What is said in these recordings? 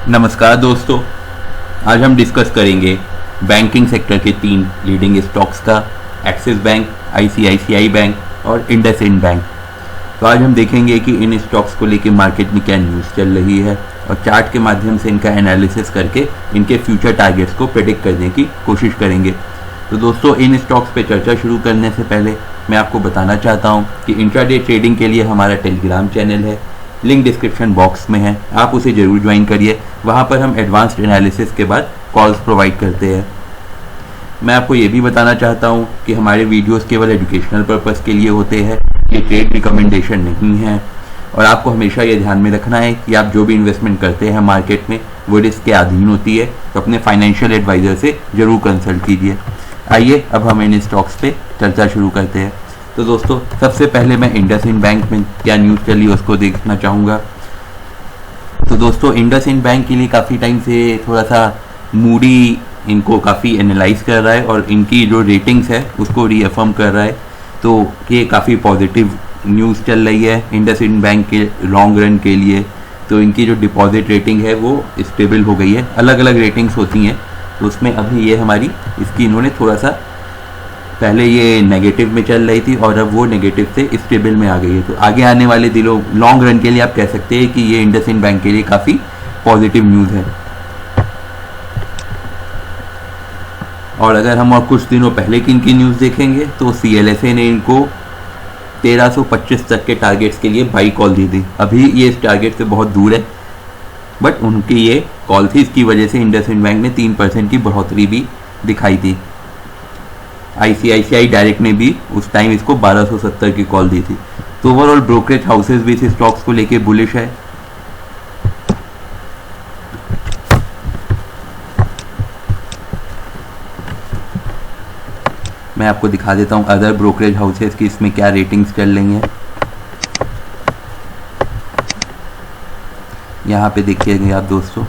नमस्कार दोस्तों, आज हम डिस्कस करेंगे बैंकिंग सेक्टर के 3 लीडिंग स्टॉक्स का, एक्सिस बैंक, आईसीआईसीआई बैंक और इंडसइंड बैंक। तो आज हम देखेंगे कि इन स्टॉक्स को लेकर मार्केट में क्या न्यूज़ चल रही है और चार्ट के माध्यम से इनका एनालिसिस करके इनके फ्यूचर टारगेट्स को प्रेडिक्ट करने की कोशिश करेंगे। तो दोस्तों, इन स्टॉक्स पे चर्चा शुरू करने से पहले मैं आपको बताना चाहता हूँ कि इंट्राडे ट्रेडिंग के लिए हमारा टेलीग्राम चैनल है, लिंक डिस्क्रिप्शन बॉक्स में है, आप उसे ज़रूर ज्वाइन करिए। वहाँ पर हम एडवांस्ड एनालिसिस के बाद कॉल्स प्रोवाइड करते हैं। मैं आपको ये भी बताना चाहता हूँ कि हमारे वीडियोस केवल एजुकेशनल पर्पस के लिए होते हैं, ये ट्रेड रिकमेंडेशन नहीं है। और आपको हमेशा ये ध्यान में रखना है कि आप जो भी इन्वेस्टमेंट करते हैं मार्केट में वो रिस्क के अधीन होती है, तो अपने फाइनेंशियल एडवाइज़र से ज़रूर कंसल्ट कीजिए। आइए अब हम इन स्टॉक्स पे चर्चा शुरू करते हैं। तो दोस्तों, सबसे पहले मैं इंडसइंड बैंक में क्या न्यूज़ चली उसको देखना चाहूँगा। तो दोस्तों, इंडसइंड बैंक के लिए काफ़ी टाइम से थोड़ा सा मूडी इनको काफ़ी एनालाइज कर रहा है और इनकी जो रेटिंग्स है उसको रीअफर्म कर रहा है। तो ये काफ़ी पॉजिटिव न्यूज़ चल रही है इंडसइंड बैंक के लॉन्ग रन के लिए। तो इनकी जो डिपॉजिट रेटिंग है वो स्टेबल हो गई है। अलग अलग रेटिंग्स होती हैं, तो उसमें अभी ये हमारी इसकी इन्होंने थोड़ा सा, पहले ये नेगेटिव में चल रही थी और अब वो नेगेटिव से स्टेबल में आ गई है। तो आगे आने वाले दिनों लॉन्ग रन के लिए आप कह सकते हैं कि ये इंडसइंड बैंक के लिए काफ़ी पॉजिटिव न्यूज़ है। और अगर हम और कुछ दिनों पहले की इनकी न्यूज़ देखेंगे तो CLSA ने इनको 1325 तक के टारगेट्स के लिए बाई कॉल दी थी। अभी ये इस टारगेट से बहुत दूर है, बट उनकी ये कॉल थी, इसकी वजह से इंडसइंड बैंक ने 3% की बढ़ोतरी भी दिखाई थी। आईसीआईसीआई डायरेक्ट ने भी उस टाइम इसको 1270 की कॉल दी थी। तो ओवरऑल ब्रोकरेज हाउसेज भी इस स्टॉक्स को लेके बुलिश है। मैं आपको दिखा देता हूं अदर ब्रोकरेज हाउसेज की इसमें क्या रेटिंग्स चल रही हैं। यहाँ पे देखिएगा आप दोस्तों,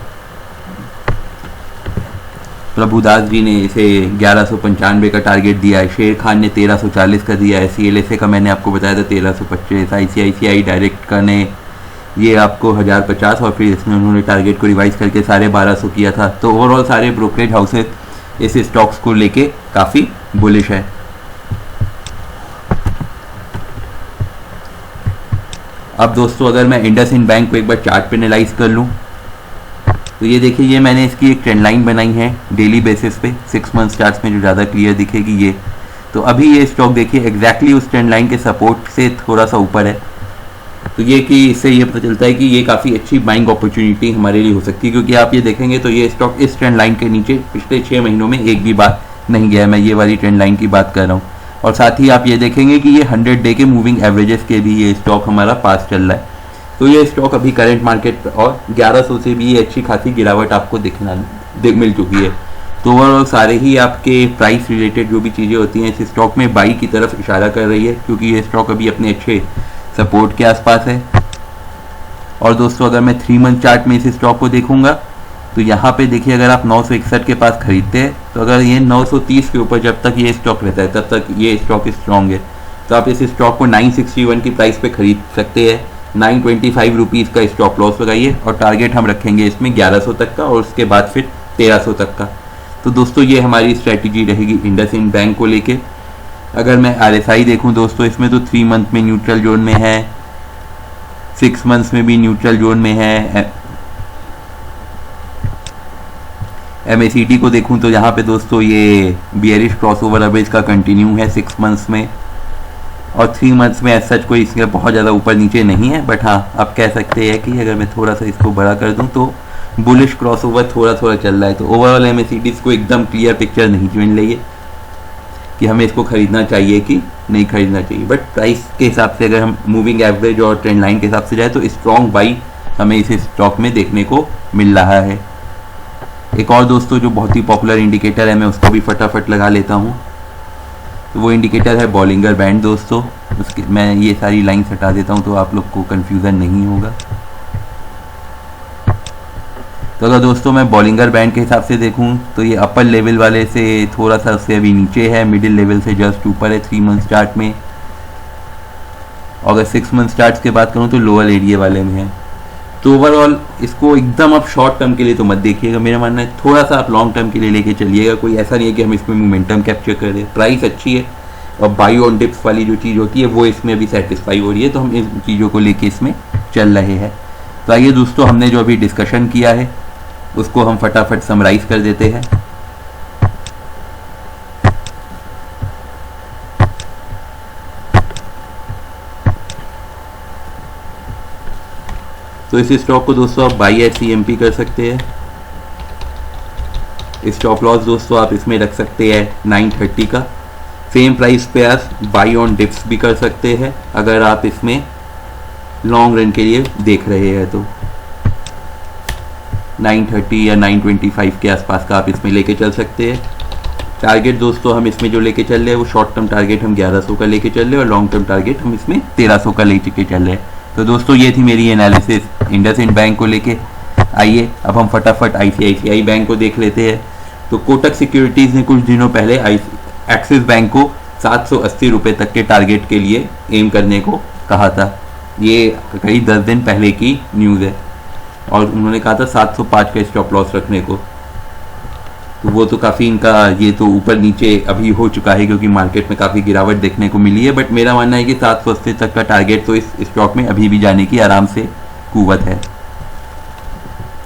प्रभुदास जी ने इसे 1195 का टारगेट दिया है, शेर खान ने 1340 का दिया है, CLSA का मैंने आपको बताया था 1325, आईसीआईसीआई डायरेक्ट का ने ये आपको 1050 और फिर इसमें उन्होंने टारगेट को रिवाइज करके 1250 किया था। तो ओवरऑल सारे ब्रोकरेज हाउसेज इस स्टॉक्स को लेके काफ़ी बुलिश है। अब दोस्तों, अगर मैं इंडसइंड बैंक को एक बार चार्ट पे एनालाइज कर लूँ तो ये देखिए, ये मैंने इसकी एक ट्रेंड लाइन बनाई है डेली बेसिस पे, 6 मंथ चार्ट्स में जो ज़्यादा क्लियर दिखेगी ये। तो अभी ये स्टॉक देखिए एग्जैक्टली उस ट्रेंड लाइन के सपोर्ट से थोड़ा सा ऊपर है। तो ये कि इससे ये पता चलता है कि ये काफ़ी अच्छी बाइंग अपॉर्चुनिटी हमारे लिए हो सकती है, क्योंकि आप ये देखेंगे तो ये स्टॉक इस ट्रेंड लाइन के नीचे पिछले 6 महीनों में एक भी बार नहीं गया है। मैं ये वाली ट्रेंड लाइन की बात कर रहा हूँ। और साथ ही आप ये देखेंगे कि ये 100 डे के मूविंग एवरेजेस के भी ये स्टॉक हमारा पास चल रहा है। तो ये स्टॉक अभी करंट मार्केट और 1100 से भी अच्छी खासी गिरावट आपको मिल चुकी है। तो ओवरऑल सारे ही आपके प्राइस रिलेटेड जो भी चीज़ें होती हैं इस स्टॉक में बाई की तरफ इशारा कर रही है, क्योंकि ये स्टॉक अभी अपने अच्छे सपोर्ट के आसपास है। और दोस्तों, अगर मैं 3 मंथ चार्ट में इस स्टॉक को देखूंगा तो यहाँ पे देखिए, अगर आप 961 के पास खरीदते हैं तो अगर ये 930 के ऊपर जब तक ये स्टॉक रहता है तब तक ये स्टॉक स्ट्रॉन्ग है। तो आप इस स्टॉक को 961 की प्राइस पे खरीद सकते हैं। 925 रुपीज़ का स्टॉप लॉस लगाइए और टारगेट हम रखेंगे इसमें 1100 तक का और उसके बाद फिर 1300 तक का। तो दोस्तों, ये हमारी स्ट्रैटेजी रहेगी इंडसइंड बैंक को लेके। अगर मैं RSI देखूं दोस्तों, इसमें तो 3 मंथ में न्यूट्रल जोन में है, 6 मंथ्स में भी न्यूट्रल जोन में है। MACD को देखूं तो यहाँ पे दोस्तों ये बियरिश क्रॉसओवर एवरेज का कंटिन्यू है 6 मंथ्स में, और 3 मंथ्स में सच कोई इसके बहुत ज़्यादा ऊपर नीचे नहीं है। बट हाँ, आप कह सकते हैं कि अगर मैं थोड़ा सा इसको बड़ा कर दूं तो बुलिश क्रॉसओवर थोड़ा थोड़ा चल रहा है। तो ओवरऑल MACDs को एकदम क्लियर पिक्चर नहीं मिल रही है कि हमें इसको खरीदना चाहिए कि नहीं खरीदना चाहिए। बट प्राइस के हिसाब से अगर हम मूविंग एवरेज और ट्रेंड लाइन के हिसाब से जाए तो स्ट्रॉन्ग बाई हमें इस स्टॉक में देखने को मिल रहा है। एक और दोस्तों जो बहुत ही पॉपुलर इंडिकेटर है, मैं उसको भी फटाफट लगा लेता हूँ। तो वो इंडिकेटर है बॉलिंगर बैंड दोस्तों। उसके मैं ये सारी लाइन्स हटा देता हूँ तो आप लोग को कन्फ्यूज़न नहीं होगा। तो अगर दोस्तों मैं बॉलिंगर बैंड के हिसाब से देखूं तो ये अपर लेवल वाले से थोड़ा सा उससे अभी नीचे है, मिडिल लेवल से जस्ट ऊपर है 3 मंथ चार्ट में। अगर 6 मंथ चार्ट्स की बात करूं तो लोअर एरिया वाले में है। तो ओवरऑल इसको एकदम आप शॉर्ट टर्म के लिए तो मत देखिएगा, मेरा मानना है थोड़ा सा आप लॉन्ग टर्म के लिए लेके चलिएगा। कोई ऐसा नहीं है कि हम इसमें मोमेंटम कैप्चर कर रहे हैं, प्राइस अच्छी है और बाई ऑन डिप्स वाली जो चीज़ होती है वो इसमें अभी सेटिस्फाई हो रही है, तो हम इन चीज़ों को लेके इसमें चल रहे हैं। तो आइए दोस्तों, हमने जो अभी डिस्कशन किया है उसको हम फटाफट समराइज कर देते हैं। तो इस स्टॉक को दोस्तों आप बाई एट CMP कर सकते हैं। स्टॉप लॉस दोस्तों आप इसमें रख सकते हैं 930 का। सेम प्राइस पे आप बाई ऑन डिप्स भी कर सकते हैं अगर आप इसमें लॉन्ग रन के लिए देख रहे हैं तो 930 या 925 के आसपास का आप इसमें लेके चल सकते हैं। टारगेट दोस्तों हम इसमें जो लेके चल रहे हैं वो शॉर्ट टर्म टारगेट हम 1100 का लेके चल रहे हैं और लॉन्ग टर्म टारगेट हम इसमें 1300 का लेके चल रहे हैं। तो दोस्तों ये थी मेरी एनालिसिस इंडसइंड बैंक को लेके। आइए अब हम फटाफट ICICI बैंक को देख लेते हैं। तो कोटक सिक्योरिटीज़ ने कुछ दिनों पहले एक्सिस बैंक को 780 रुपये तक के टारगेट के लिए एम करने को कहा था। ये करीब 10 दिन पहले की न्यूज़ है और उन्होंने कहा था 705 का स्टॉप लॉस रखने को। तो वो तो काफ़ी इनका ये तो ऊपर नीचे अभी हो चुका है क्योंकि मार्केट में काफ़ी गिरावट देखने को मिली है, बट मेरा मानना है कि 780 तक का टारगेट तो इस स्टॉक में अभी भी जाने की आराम से कुव्वत है।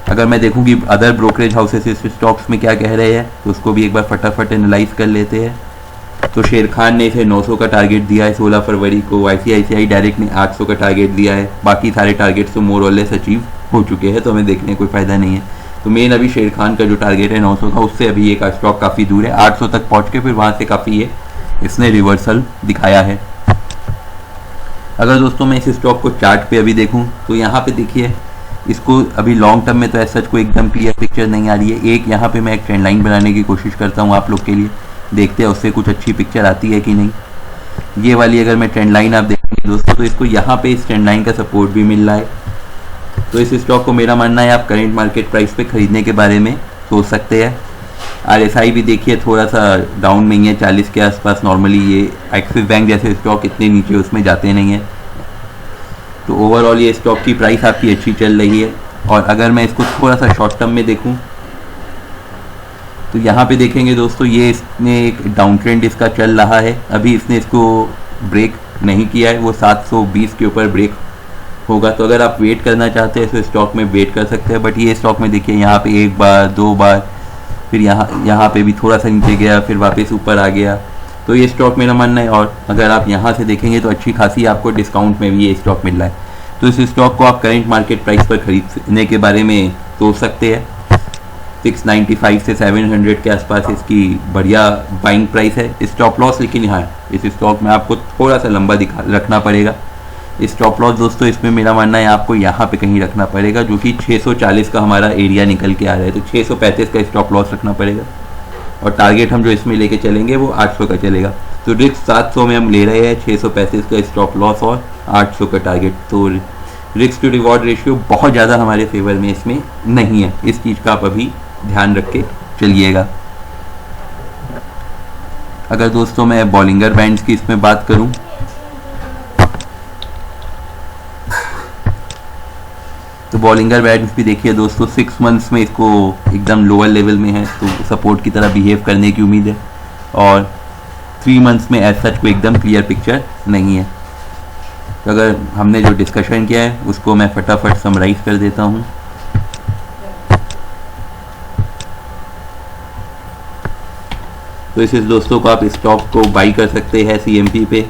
अगर मैं देखूं कि अदर ब्रोकरेज हाउसेस इस स्टॉक्स में क्या कह रहे हैं तो उसको भी एक बार फटाफट एनालाइज कर लेते हैं। तो शेर खान ने इसे 900 का टारगेट दिया है 16 फरवरी को। ICICI डायरेक्ट ने 800 का टारगेट दिया है। बाकी सारे टारगेट्स तो मोर और लेस अचीव हो चुके हैं, तो हमें देखने कोई फ़ायदा नहीं है। तो मेन अभी शेर खान का जो टारगेट है 900 का, उससे अभी ये स्टॉक काफ़ी दूर है। 800 तक पहुंच के फिर वहाँ से काफ़ी ये इसने रिवर्सल दिखाया है। अगर दोस्तों मैं इस स्टॉक को चार्ट पे अभी देखूं तो यहाँ पे देखिए इसको अभी लॉन्ग टर्म में तो ऐसा कोई एकदम क्लियर पिक्चर नहीं आ रही है। एक यहाँ पे मैं एक ट्रेंड लाइन बनाने की कोशिश करता हूँ आप लोग के लिए, देखते हैं उससे कुछ अच्छी पिक्चर आती है कि नहीं। ये वाली अगर मैं ट्रेंड लाइन आप देखेंगे दोस्तों तो इसको यहाँ पे इस ट्रेंड लाइन का सपोर्ट भी मिल रहा है। तो इस स्टॉक को मेरा मानना है आप करेंट मार्केट प्राइस पे खरीदने के बारे में सोच सकते हैं। RSI भी देखिए थोड़ा सा डाउन में ही है 40 के आसपास। नॉर्मली ये एक्सिस बैंक जैसे स्टॉक इतने नीचे उसमें जाते नहीं है। तो ओवरऑल ये स्टॉक की प्राइस आपकी अच्छी चल रही है। और अगर मैं इसको थोड़ा सा शॉर्ट टर्म में देखूं तो यहाँ पे देखेंगे दोस्तों ये इसने एक डाउन ट्रेंड इसका चल रहा है। अभी इसने इसको ब्रेक नहीं किया है, वो 720 के ऊपर ब्रेक होगा। तो अगर आप वेट करना चाहते हैं तो स्टॉक में वेट कर सकते हैं। बट ये स्टॉक में देखिए यहाँ पे एक बार दो बार फिर यहाँ पे भी थोड़ा सा नीचे गया फिर वापस ऊपर आ गया। तो ये स्टॉक मेरा मानना है, और अगर आप यहाँ से देखेंगे तो अच्छी खासी आपको डिस्काउंट में भी ये स्टॉक मिल रहा है। तो इस स्टॉक को आप करेंट मार्केट प्राइस पर खरीदने के बारे में सोच सकते हैं। 695 से 700 के आसपास इसकी बढ़िया बाइंग प्राइस है। स्टॉप लॉस लेकिन यहाँ इस स्टॉक में आपको थोड़ा सा लंबा रखना पड़ेगा। स्टॉप लॉस दोस्तों इसमें मेरा मानना है आपको यहाँ पे कहीं रखना पड़ेगा, जो कि 640 का हमारा एरिया निकल के आ रहा है। तो 635 का स्टॉप लॉस रखना पड़ेगा और टारगेट हम जो इसमें लेके चलेंगे वो 800 का चलेगा। तो रिस्क 700 में हम ले रहे हैं, 635 का स्टॉप लॉस और 800 का टारगेट। तो रिस्क टू रिवॉर्ड रेशियो बहुत ज़्यादा हमारे फेवर में इसमें नहीं है। इस चीज़ का आप अभी ध्यान रख के चलिएगा। अगर दोस्तों मैं बॉलिंगर बैंड्स की इसमें बात करूं तो बॉलिंगर बैंड्स भी देखिए दोस्तों 6 मंथ्स में इसको एकदम लोअर लेवल में है, तो सपोर्ट की तरह बिहेव करने की उम्मीद है। और 3 मंथ्स में एज सच कोई एकदम क्लियर पिक्चर नहीं है। तो अगर हमने जो डिस्कशन किया है उसको मैं फटाफट समराइज कर देता हूं। तो इस दोस्तों को आप स्टॉक को बाई कर सकते हैं CMP पे।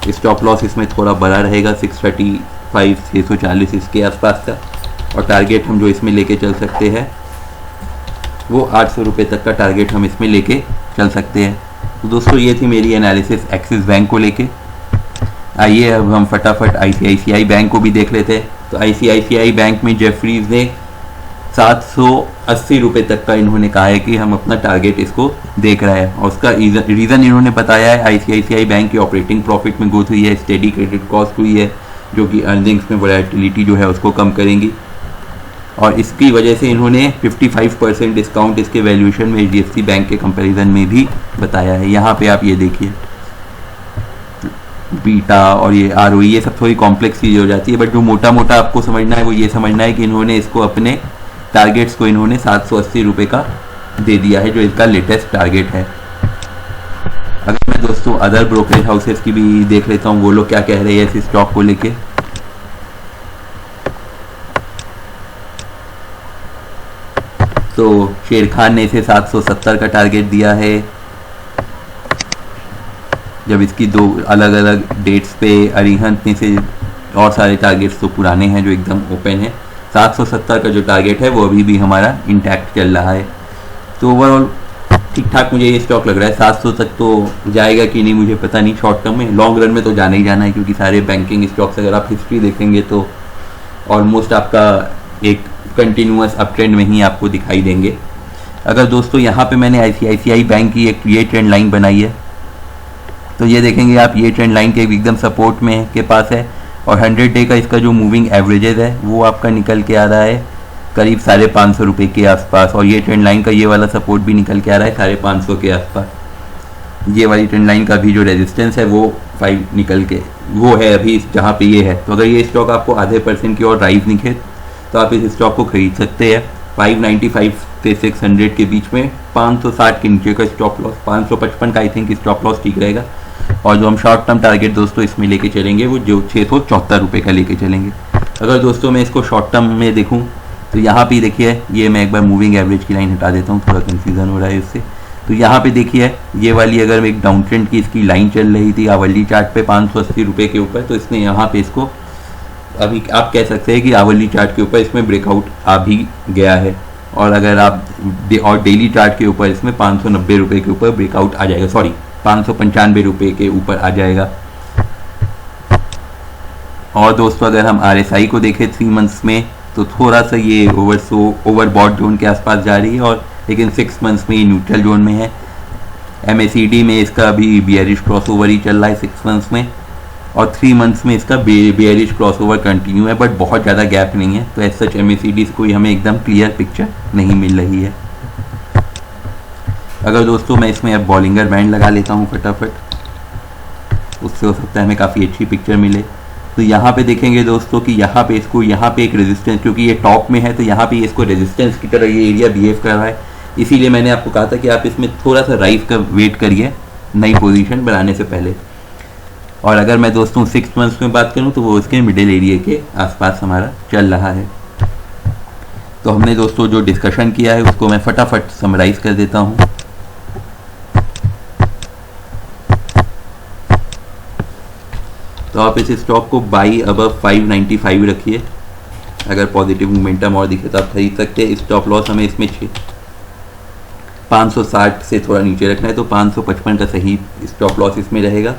स्टॉप लॉस इसमें थोड़ा बड़ा रहेगा 635 640 इसके आसपास का, और टारगेट हम जो इसमें लेके चल सकते हैं वो 800 रुपये तक का टारगेट हम इसमें लेके चल सकते हैं। तो दोस्तों ये थी मेरी एनालिसिस एक्सिस बैंक को लेके। आइए अब हम फटाफट ICICI बैंक को भी देख लेते हैं। तो ICICI बैंक में जेफरीज ने 780 रुपये तक का इन्होंने कहा है कि हम अपना टारगेट इसको देख रहे हैं, और उसका रीज़न इन्होंने बताया है ICICI बैंक की ऑपरेटिंग प्रॉफिट में ग्रोथ हुई है, स्टेडी क्रेडिट कॉस्ट हुई है जो कि अर्निंग्स में वोलेटिलिटी जो है उसको कम करेंगी, और इसकी वजह से इन्होंने 55% डिस्काउंट इसके वैल्यूएशन में HDFC बैंक के कंपैरिजन में भी बताया है। यहाँ पे आप ये देखिए बीटा और ये ROE, ये सब थोड़ी कॉम्प्लेक्स चीज़ हो जाती है, बट जो मोटा मोटा आपको समझना है वो ये समझना है कि इन्होंने इसको अपने टारगेट्स को इन्होंने 780 रुपये का दे दिया है, जो इसका लेटेस्ट टारगेट है। अगर मैं दोस्तों अदर ब्रोकरेज हाउसेस की भी देख लेता हूँ वो लोग क्या कह रहे हैं इस स्टॉक को लेके। तो शेर खान ने इसे 770 का टारगेट दिया है, जब इसकी दो अलग अलग डेट्स पे अरिहंत ने से और सारे टारगेट्स तो पुराने हैं जो एकदम ओपन है। 770 का जो टारगेट है वो अभी भी हमारा इंटैक्ट चल रहा है। तो ओवरऑल ठीक ठाक मुझे ये स्टॉक लग रहा है। 700 तक तो जाएगा कि नहीं मुझे पता नहीं, शॉर्ट टर्म में, लॉन्ग रन में तो जाना ही जाना है, क्योंकि सारे बैंकिंग स्टॉक्स अगर आप हिस्ट्री देखेंगे तो ऑलमोस्ट आपका एक कंटिन्यूअस अप ट्रेंड में ही आपको दिखाई देंगे। अगर दोस्तों यहाँ पे मैंने ICICI बैंक की एक ये ट्रेंड लाइन बनाई है, तो ये देखेंगे आप, ये ट्रेंड लाइन के एकदम सपोर्ट में के पास है, और 100 डे का इसका जो मूविंग एवरेजेस है वो आपका निकल के आ रहा है करीब 550 रुपये के आसपास, और ये ट्रेंड लाइन का ये वाला सपोर्ट भी निकल के आ रहा है 550 के आसपास। ये वाली ट्रेंड लाइन का भी जो रेजिस्टेंस है वो 5 निकल के वो है अभी जहाँ पे ये है। तो अगर ये स्टॉक आपको आधे % की और राइज निकले तो आप इस स्टॉक को खरीद सकते हैं 595 से 600 के बीच में। 560 के नीचे का स्टॉप लॉस, 555 का आई थिंक स्टॉप लॉस ठीक रहेगा। और जो हम शॉर्ट टर्म टारगेट दोस्तों इसमें लेके चलेंगे वो जो 674 रुपये का लेके चलेंगे। अगर दोस्तों मैं इसको शॉर्ट टर्म में देखूँ तो यहाँ पे देखिए, ये मैं एक बार मूविंग एवरेज की लाइन हटा देता हूँ, थोड़ा कंफ्यूजन हो रहा है इससे। तो यहाँ पे देखिए, ये वाली अगर एक डाउन ट्रेंड की इसकी लाइन चल रही थी आवली चार्ट पे 580 रुपये के ऊपर, तो इसने यहाँ पे इसको अभी आप कह सकते हैं कि आवली चार्ट के ऊपर इसमें ब्रेकआउट आ भी गया है। और अगर आप डेली चार्ट के ऊपर इसमें 590 रुपये के ऊपर ब्रेकआउट आ जाएगा, सॉरी 595 रुपये के ऊपर आ जाएगा। और दोस्तों अगर हम RSI को देखें 3 मंथ्स में, तो थोड़ा सा ये ओवरबॉट जोन के आसपास जा रही है, और लेकिन 6 मंथ्स में ये न्यूट्रल जोन में है। MACD में इसका अभी बियरिश क्रॉसओवर ही चल रहा है 6 मंथ्स में, और 3 मंथ्स में इसका बियरिश क्रॉसओवर कंटिन्यू है, बट बहुत ज़्यादा गैप नहीं है। तो एज सच MACD से कोई हमें एकदम क्लियर पिक्चर नहीं मिल रही है। अगर दोस्तों मैं इसमें अब बॉलिंगर बैंड लगा लेता हूँ फटाफट, उससे हो सकता है हमें काफ़ी अच्छी पिक्चर मिले। तो यहाँ पे देखेंगे दोस्तों कि यहाँ पे इसको, यहाँ पे एक रेजिस्टेंस, क्योंकि ये टॉप में है तो यहाँ पे इसको रेजिस्टेंस की तरह ये एरिया बिहेव कर रहा है। इसीलिए मैंने आपको कहा था कि आप इसमें थोड़ा सा राइज का वेट करिए नई पोजीशन बनाने से पहले। और अगर मैं दोस्तों 6 मंथ्स में बात करूँ तो वो इसके मिडिल एरिया के आसपास हमारा चल रहा है। तो हमने दोस्तों जो डिस्कशन किया है उसको मैं फटाफट समराइज कर देता हूँ। तो आप इस स्टॉक को बाई अबव 595 रखिए, अगर पॉजिटिव मोमेंटम और दिखे तो आप खरीद सकते हैं। स्टॉप लॉस हमें इसमें 560 से थोड़ा नीचे रखना है, तो 555 का सही स्टॉप लॉस इसमें रहेगा।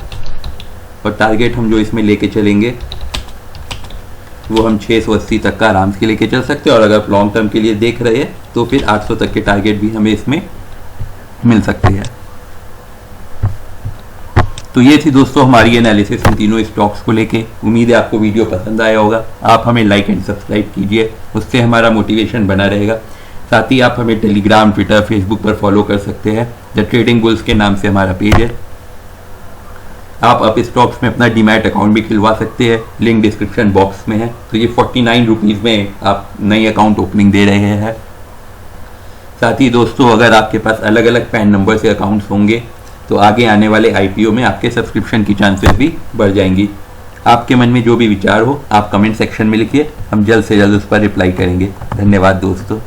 और टारगेट हम जो इसमें लेके चलेंगे वो हम 680 तक का आराम से लेके चल सकते हैं, और अगर लॉन्ग टर्म के लिए देख रहे हैं तो फिर 800 तक के टारगेट भी हमें इसमें मिल सकते हैं। तो ये थी दोस्तों हमारी एनालिसिस इन तीनों स्टॉक्स को लेके। उम्मीद है आपको वीडियो पसंद आया होगा। आप हमें लाइक एंड सब्सक्राइब कीजिए, उससे हमारा मोटिवेशन बना रहेगा। साथ ही आप हमें टेलीग्राम, ट्विटर, फेसबुक पर फॉलो कर सकते हैं। द ट्रेडिंग बुल्स के नाम से हमारा पेज है। आप अप स्टॉक्स में अपना डीमैट अकाउंट भी खुलवा सकते हैं, लिंक डिस्क्रिप्शन बॉक्स में है। तो ये 49 रुपीज़ में आप नई अकाउंट ओपनिंग दे रहे हैं। साथ ही दोस्तों अगर आपके पास अलग अलग पैन नंबर से अकाउंट्स होंगे तो आगे आने वाले IPO में आपके सब्सक्रिप्शन की चांसेस भी बढ़ जाएंगी। आपके मन में जो भी विचार हो आप कमेंट सेक्शन में लिखिए, हम जल्द से जल्द उस पर रिप्लाई करेंगे। धन्यवाद दोस्तों।